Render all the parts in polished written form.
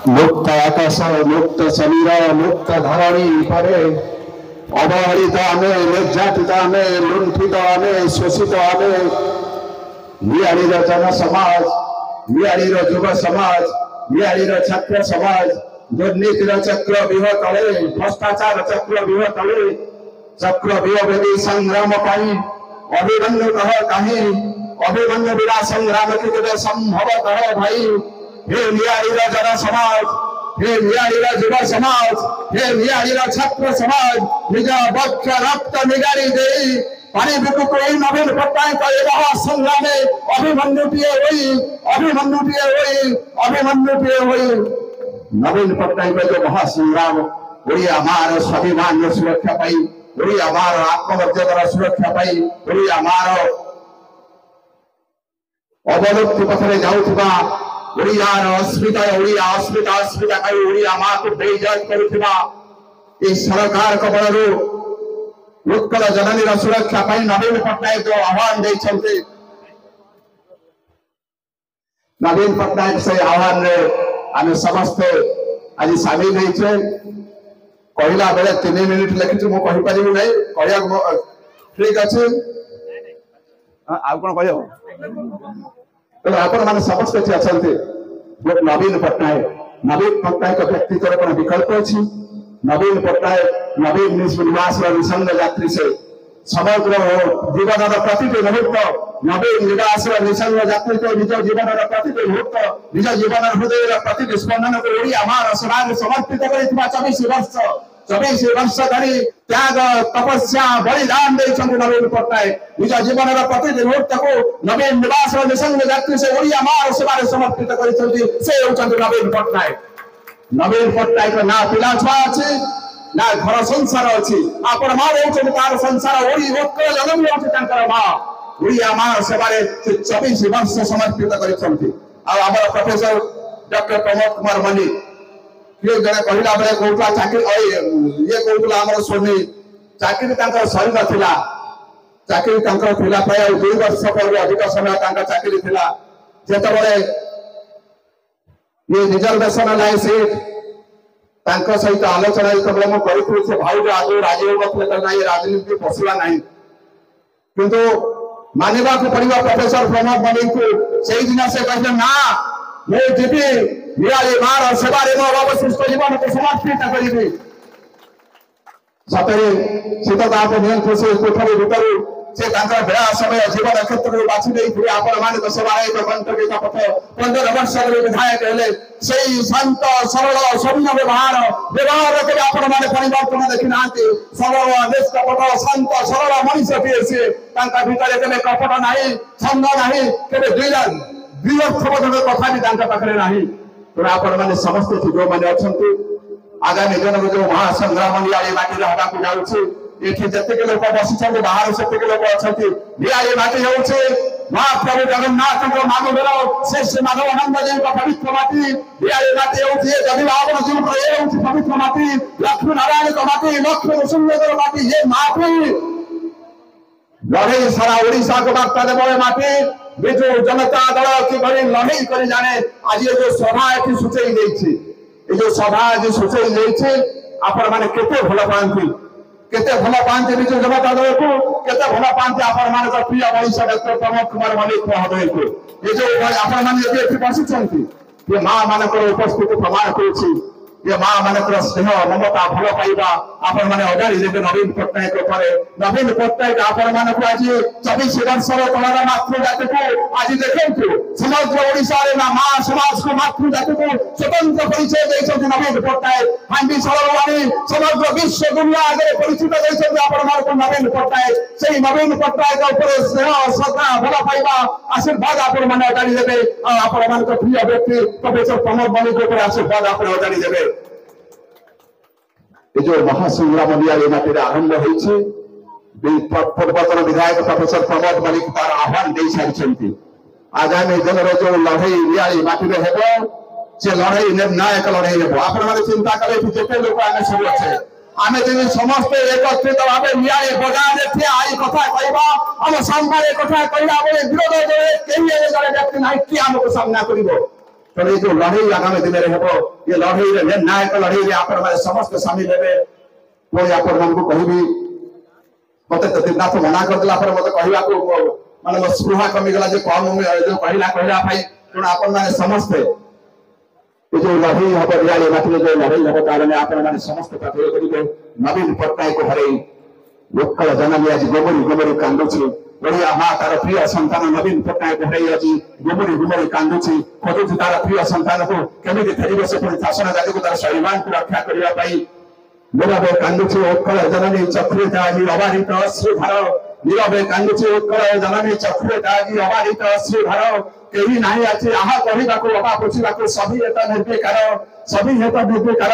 मुक्त आकाश मुक्त शरीर मुक्त धरणी पर अवहेलित आमे निर्यातित आमे लुंठित आमे शोषित आमे नियाळीर जन समाज नियाळीर युव समाज नियाळीर छात्र समाज दुर्नीतिर चक्र व्यूह तले भ्रष्टाचार चक्र व्यूह तले चक्र व्यूहवेदी संग्राम पाई अभिमन्यु कह कहीं अभिमन्यु बिना संग्राम के संभवतः भाई हे नियाळीर जन समाज हे नियाळीर युव समाज हे नियाळीर छात्र समाज निज बक्ष रक्त निगारी देई पानी बुकु कोई नवीन पट्टनायक एवं संग्रामे अभिमन्युटिए होई नवीन पट्टनायक जो महासंग्राम ओडिया मार स्वाभिमान सुरक्षा पाई ओडिया मार आत्ममर्यादार सुरक्षा पाई ओडिया मार अवलुप्ति पथरे जाउथिबा ओडियार अस्मिता कई ओडिया माँ को बेइज्जत करुथिबा ए सरकार कबलरू उत्कल जननी सुरक्षा पाई नवीन पट्टनायक जो आह्वान देइछन्ते नवीन पट्टनायक से आह्वान रे आमे समस्त आज सामिल होइछे कहला बेले 3 मिनिट लिखिछु मो कहि परिबु नै कहया ठीक अछि आ कोन कहयो तो आपण माने समस्त जे अछन्ते नवीन पट्टनायक व्यक्तित्व कोन विकल्प अछि नवीन पट्टनायक नवीन निवास निसंग यात्री से समग्र जीवन प्रतिटी मुहूर्त नवीन निवास निसंग यात्री तो निज जीवन प्रतिटी मुहूर्त निज जीवन हृदय प्रतिटी स्पंदन को ओडिया मार समाज समर्पित करिथिबा 24 वर्ष धरी त्याग तपस्या बलिदान देइछन्ति नवीन पट्टनायक निज जीवन प्रतिटी मुहूर्त को नवीन निवास निसंग यात्री से ओडिया मार समाज समर्पित करिछन्ति से होछन्ति नवीन पट्टनायक ना पिला छुआ अच्छी ना घर संसार अच्छी आपण माँ रोचे तार संसार ओडी उत्कल जननी होची तांकर माँ ओडिया माँ सेवारे 24 वर्ष समर्पित करिसंती आ हमर प्रोफेसर डॉक्टर प्रमोद कुमार मल्लिक ये जने कहिला बेले कोउला चाकरी ये कोउला हमर सोनी चाकरी तांकर सरी नथिला चाकरी तांकर थिला प्राय 2 वर्ष पर अधिक समय तांकर चाकरी थिला जेते बेले ये रिजर्वेशन लाई सीट तांको सहित आलोचना जेतबेले मो करिथि से भाउज आदि राजीव बतले त नाही राजनीति पसला नाही किंतु मानिबा को पड़िबा प्रोफेसर प्रमोद मल्लिक को सेही दिन से कहले ना मो जीवी नियाली मार सेवारे मो अवशिष्ट जीवन को समर्पित करिबी सतरे सीता को नियंत्रण से कोठरी भीतर से तांकर बेला समय जीवन क्षेत्र में बाछि देई फिर आपण माने सेवारे एक घंटे का पथ 15 वर्ष रे विधायक हेले सेही शांत सरल सभ्य व्यवहार के आपण माने परिवर्तन देखि नांती सरल निष्कपट शांत सरल मनुष्य टिए से तांका भीतर केबे कपट नाही छंद नाही केबे द्विअर्थबोधक कथा भी तांका पाखरे नाही तो आपण माने समस्त जो माने अछंती आगामी जन जो महासंग्राम नियाली माटी हटा को जाउछि एठी जते के लोक बसिछन्ते बाहर सेते के लोक अछंती नियाली माटी होउछि महाप्रभु जगन्नाथ को मागो बेला शेष माधवानंद जी का पवित्र माटी नियाली माटी होउछि जदि आपण जीवन पर ए होउछि पवित्र माटी लक्ष्मी नारायण का माटी लक्ष्मी सुंदर माटी ये माटी लड़े सारा ओडिशा को वार्ता देबे माटी बिजु जनता दल की भरी लड़ाई करी जाने आज ये जो सभा एठी सुचेई देछि ए जो सभा आज सुचेई देछि आपण माने केते भलो पांति बिजु जनता दल को केते भलो पांति आपण माने तो प्रिय मनीषा डॉक्टर प्रमोद कुमार मल्लिक महोदय को ये जो आपण माने यदि एठी बसिछन्ति ये मां मानकर उपस्थिति प्रमाण करूछि ये मां मानकर स्नेह ममता भलो पाइबा आपण माने अगाड़ी देबे नवीन पट्टनायक पर नवीन पट्टनायक आपण माने को आज 24 वर्ष रो तळरा मातृ जाति को आज देखंतु समग्र ओडिसा रे ना मां समाज को मातृ जाति को स्वतंत्र परिचय दैछथि नवीन पट्टनायक हांडी सरलवाणी समग्र विश्व दुनिया आगे परिचित दैछथि आपण माने को नवीन पट्टनायक सेही नवीन पट्टनायक ऊपर स्नेह श्रद्धा भलो पाइबा आशीर्वाद आपण माने अगाड़ी देबे आपण माने को प्रिय व्यक्ति प्रोफेसर प्रमोद मल्लिक ऊपर आशीर्वाद आपण अगाड़ी देबे ये जो महासंग्राम नियाली माटी आरंभ होइछि पूर्वतन विधायक प्रोफेसर प्रमोद मल्लिक तार आह्वान दे सारिछन्ति आगामी जनर जो लड़ाई नियाली माटी रे हेबो से लड़ाई निर्णायक लड़ाई हेबो आपण माने चिंता करे जेते लोक आमे सब अछि आमे जे समस्त एकत्रित भाबे नियाली बजार रे ठिया आई कथा कहबा हम सामने कथा कहला बेले विरोध जे केही जने व्यक्ति नाही कि हमको सामना करिवो तो ये जो लड़ाई आगामी दिन में हो ये लड़ाई रे निर्णायक लड़ाई रे आपण माने समस्त शामिल हेबे कोई आपण मन को कहबी मते तो दिनाथ मना कर दिला पर मते कहबा को माने मो स्पृहा कमी गला जे कम जो कहला भाई तुम आपण माने समस्त ये जो लड़ाई हब रियाली माटी जो लड़ाई हब कारण आपण माने समस्त पाथर करिबे नवीन पट्टाई को हरै लोकल जननी आज गोबरी गोबरी कांदुछि बढ़िया माँ तार प्रिय संतान नवीन पट्टनायक हराई आज गुमुरी गुमुरी कांदुछि खोजुछि तार प्रिय संतान को केमिति फेरिबे से पुणी शासन जाति को तार स्वाभिमान को रक्षा करबा पई नीरवे कांदुछि उत्कल जननी चक्रिता आज अबाधित अश्रुधार नीरवे कांदुछि उत्कल जननी चक्रिता आज अबाधित अश्रुधार केही नाही अछि आहा कहिबाको अबा पुछिबाको सभी एता निर्विकार सभी हेता निर्विकार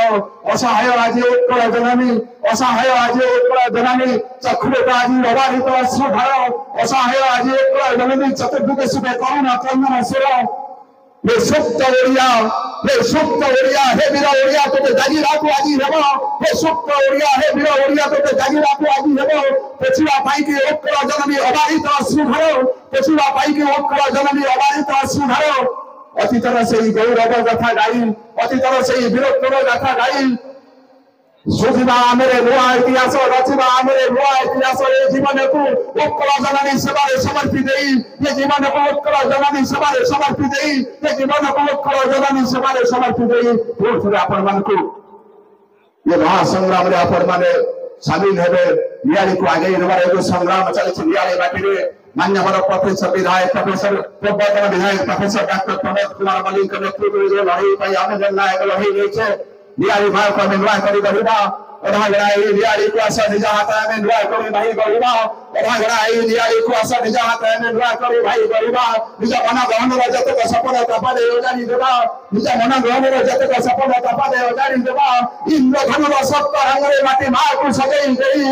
असहाय आज उत्कल जननी असहाय आज उत्कल जननी चक्रिता आज अबाधित अश्रुधार असहाय आज उत्कल जननी चतुर्भुज सुबे करुणा करुणा सुर हे सुप्त ओडिया हे वीर ओडिया तो जागी राखो आजी हेबो हे सुप्त ओडिया हे वीर ओडिया तो जागी राखो आजी हेबो पछिवा पाई के उत्कल जननी अबाधित अश्रुधार पछिवा पाई के उत्कल जननी अबाधित अश्रुधार अतीतर से गौरव गाथा गाई अतीतर से वीरत्वर गाथा गाई सुजिबा आमरे नुआ इतिहास रचिबा आमरे नुआ इतिहास ए जीवन को उत्कल जननी सेवारे समर्पित देई ये जीवन को उत्कल जननी सेवारे समर्पित देई ये जीवन को उत्कल जननी सेवारे समर्पित देई पुरथरे आपण मान को ये महासंग्राम रे आपण माने शामिल हेबे नियाली को आगे नबार जो संग्राम चले नियाली बाटी रे मान्यवर प्रोफेसर विधायक प्रोफेसर पूर्वतन विधायक प्रोफेसर डॉक्टर प्रमोद कुमार मलिक के नेतृत्व में जो लड़ाई पाई आम जननायक लड़ाई रही है नियाली भाई को निर्वाह करी गरिबा ओढ़ागड़ाई नियाली को आशा निजा हाथ में निर्वाह करी भाई गरिबा ओढ़ागड़ाई नियाली को आशा निजा हाथ में निर्वाह करी भाई गरिबा निजा मना गहन रे जतक सपना तपादे ओजानी देबा निजा मना गहन रे जतक सपना तपादे ओजानी देबा इंद्रधनु रो सप्त रंग रे माटी मां को सजाई देई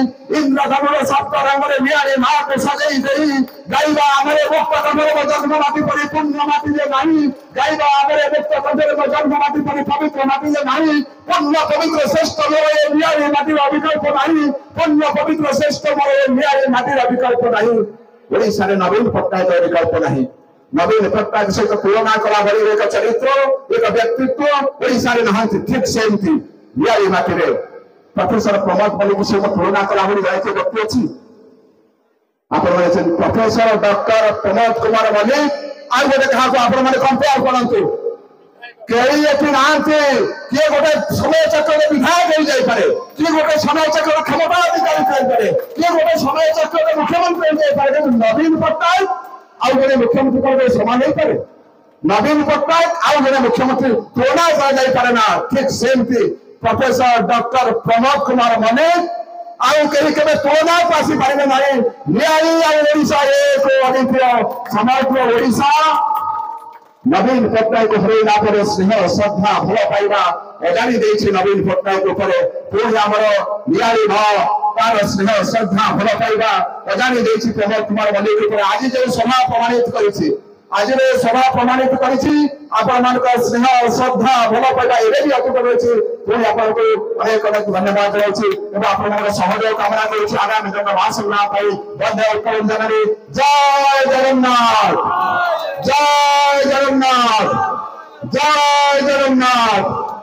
इंद्रधनु रो सप्त रंग रे नियाली मां को सजाई देई गाइबा हमरे मुक्त कमरे जन्म माटी परिपूर्ण माटी जे नाही गाइबा हमरे मुक्त कमरे जन्म माटी पवित्र माटी जे नाही पुण्य पवित्र श्रेष्ठ मोरे नियाली माटीर विकल्प नाही पुण्य पवित्र श्रेष्ठ मोरे नियाली माटीर विकल्प नाही ओडिसा रे नवीन पट्टनायक विकल्प नाही नवीन पट्टनायक सहित तुलना कला भली एक चरित्र एक व्यक्तित्व ओडिसा रे नहंती ठीक सेमती नियाली माटी रे प्रोफेसर प्रमोद मलिक से तुलना कला भली जायते व्यक्ति अछि आपण माने प्रोफेसर डॉक्टर प्रमोद कुमार मलिक आ गोटे कहा को आपण माने कंपेयर करंतु केही एथि नांते के गोटे समय चक्र विधायक हो जाय पारे के गोटे समय चक्र क्षमता अधिकारी कर पारे के गोटे समय चक्र मुख्यमंत्री हो जाय पारे नवीन पट्टनायक आ गोटे मुख्यमंत्री को समान नहीं पारे नवीन पट्टनायक आ गोटे मुख्यमंत्री तुलना कर जाय पारे ना ठीक सेमती प्रोफेसर डॉक्टर प्रमोद कुमार मलिक आउ केही केबे तुलना पासी पारे नाही नियाली आ ओडिसा एक अद्वितीय समग्र ओडिसा नवीन पट्टनायक हरैला पर स्नेह श्रद्धा भल पाइबा अजानी देछि नवीन पट्टनायक ऊपर पुणी आमर नियाली भाव तार स्नेह श्रद्धा भल पाइबा अजानी देछि प्रमोद कुमार मलिक ऊपर आज जो सभा प्रमाणित करिछि आज रे सभा प्रमाणित करिछि आपण मानक स्नेह श्रद्धा भल पाइबा एबे भी अतुट रहिछि पुणी आपण को अनेक अनेक धन्यवाद रहछि एबा आपण मानक सहयोग कामना करिछि आगामी दिन महासंग्राम पई बंदे उत्कल जननी जय जगन्नाथ जय जगन्नाथ जय जगन्नाथ।